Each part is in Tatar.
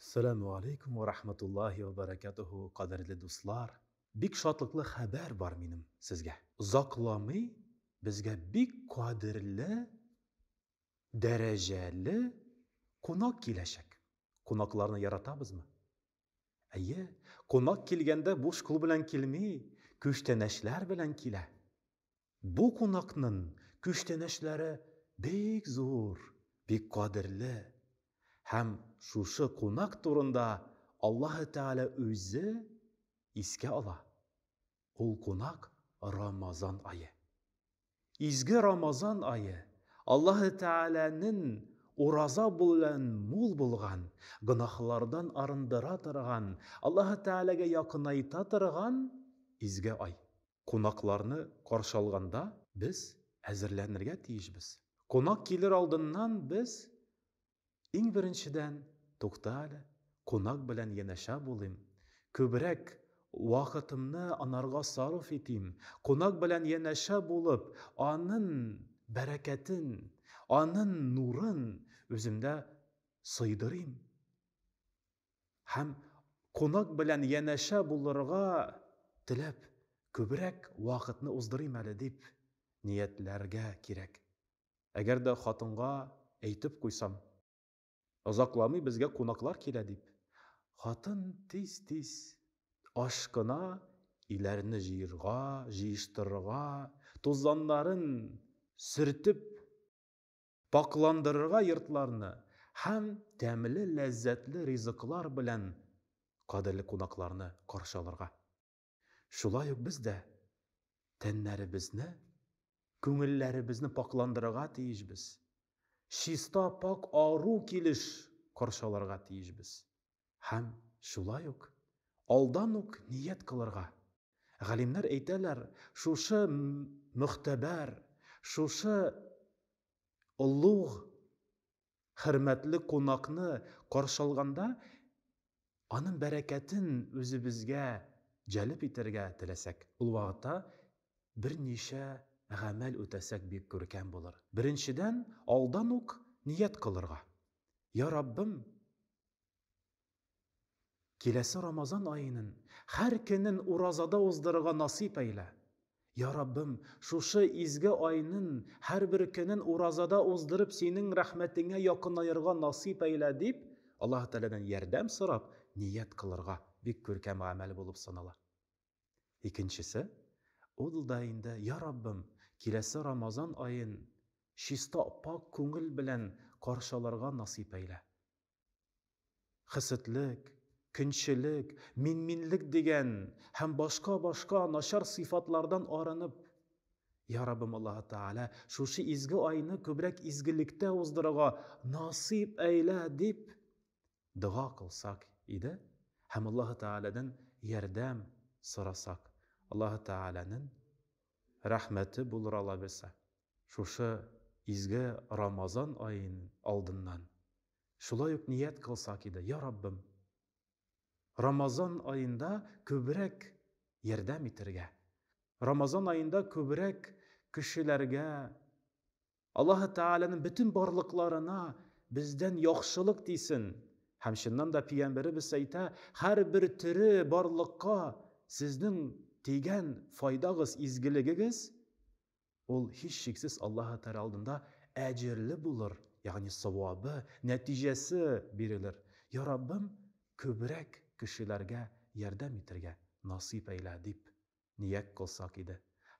Assalamu alaikum wa rahmatullahi wa barakatuhu, qadrli do'stlar. Bik shotliqli xabar bor menim sizga. Uzoqlamay bizga bik qadrli, darajali qo'noq kelashak. Qo'noqlarni yaratamizmi? Ayye, qo'noq kelganda bo'sh qo'l bilan kelmay, ko'shtanashlar bilan kela. Bu qo'noqning ko'shtanashlari bek zo'r, bek qadrli. Hem şuşu qo'noq turunda Allah Teala o'zi esga ola. Ol qo'noq Ramazon oyi. Izgi Ramazon oyi Allah Teala'nın uraza bilan mo'l bo'lgan, gunohlardan arındira turgan, Allah Teala'ga yaqinayta turgan izgi oy. Qo'noqlarni qarshi olganda biz hazırlanırga tiyishmiz. Qo'noq kelir oldindan biz eng birinchidan to'xtali, qo'noq bilan yanasha bo'lim. Ko'proq vaqtimni anarga sarf etim. Qo'noq bilan yanasha bo'lib, onun barakatin, onun nurin o'zimda sıydirim. Ham qo'noq bilan yanasha bo'lirga tilab, ko'proq vaqtni uzdirim hali deb niyatlarga kerak. Agarda xotinga aytib qo'ysam, uzoqlamay bizga qo'noqlar keladi deb. Xotin tez-tez oshqina ilarini jiyishtirga, to'zonlarin sirtib, poklandirga yurtlarni ham ta'mli, lazzatli rizqlar bilan qadrli qo'noqlarni qarshi olirga. Shulay bizda tanlarimizni, ko'ngillarimizni poklandirga tiyishmiz. Shista pok oru kelish qarshi olirga tiyishmiz. Ham shulayuk oldanuk niyat qilirga. G'alimlar aytalar, shusha muxtabar, shusha ulug' hurmatli qo'noqni qarshi olganda onun barakatin o'zi bizga jalb etirga tilasak, u vaqtda bir necha amal o'tasak bek ko'rkam bo'lar. Birinchidan oldanuk niyat qilirga. Ya Rabbim, kelasi Ramazon oyining har kunin urazada o'zdirga nasib ayla. Ya Rabbim, şuşu izgi oyning har bir kunin urazada o'zdirib sening rahmatingga yaqinayirga nasib ayla deb Alloh taoladan yordam so'rab niyat qilirga bek ko'rkam amal bo'lib sanalar. Ikkinchisi, o'ldayinda ya Rabbim, kelasi Ramazon oyin shista pok ko'ngil bilan qarshi olirga nasib ayla. Hisidlik, kunchilik, minlik degan ham boshqa nashar sifatlardan aranib, ya Rabbim Alloh Taala şuşu izgi oyni ko'proq izgilikda o'zdirga nasib ayla deb duo qilsak edi, ham Alloh Taoladan yordam so'rasak, Alloh Taolaning rahmati bo'lur ola bilsa. Şuşu izgi Ramazon oyining oldindan shulay niyat qilsak edi, ya Rabbim, Ramazon oyinda ko'proq yordam etirga. Ramazon oyinda ko'proq kishilarga Alloh Taolaning bütün barliqlarına bizdan yaxshilik desin. Ham shundan da payg'ambarimiz ayta, har bir tiri barliqqa sizning tegan foydag'iz, izgiligingiz ol hech sheksiz Alloh Taolo oldinda ajrli bo'lur, ya'ni savobi, natijasi berilir. Ya Rabbim, ko'proq kishilarga yordam etirga nasib ayla deb niyat qilsak edi.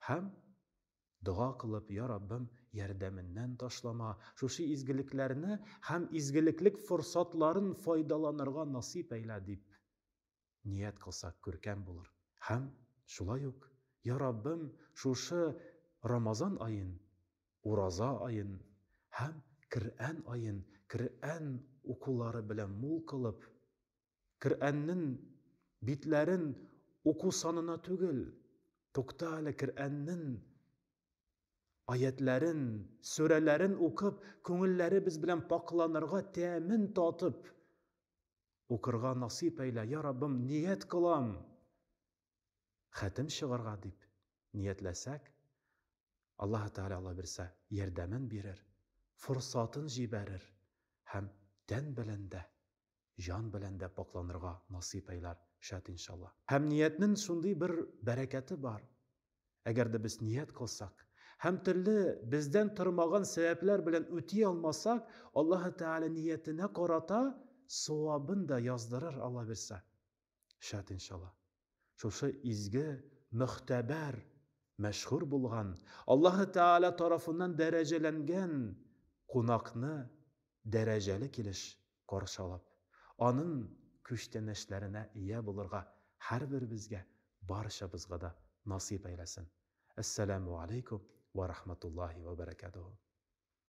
Ham duo qilib, ya Rabbim, yordamindan tashlama, shushu izgiliklarni ham izgiliklik fursatlarin foydalanirga nasib ayla deb niyat qilsak ko'rkam bo'lur. Ham shulayuk, ya Rabbim, shushu Ramazon oyin, uraza oyin, ham Qur'on oyin, Qur'on o'quvlari bilan mo'l qilib, Qur'onning bitlarin o'quv sonini tugil, to'xtali Qur'onning oyatlarin, suralarin o'qib, ko'ngillari biz bilan poklanirga ta'min totib, o'qirga nasib ayla. Ya Rabbim, niyat qilam, xatim shig'irga deb niyatlasak, Alloh Taolo ola bilsa yordamin berir, fursatin jibarir, ham dan bilanda жан белән дә пакланырга насип әйләр, шәт иншалла. Һәм ниятнең шундый бер бәрәкәте бар. Әгәр дә без ният кылсак, һәм төрле бездән тормаган сәбәпләр белән үти алмасак, Аллаһ Тәгалә ниятенә карата савабын да яздырыр Алла бирсә. Шәт иншалла. Шушы изге, мөхтәбәр, мәшһүр булган, Аллаһ Тәгалә тарафыннан дәрәҗәләнгән кунакны дәрәҗәле килеш каршы алып, аның күчтәнәшләренә ия булырга һәрберебезгә, барчабызга да насип әйләсен. Әссәламу алейкум ва рахматуллаһи ва баракатуһу.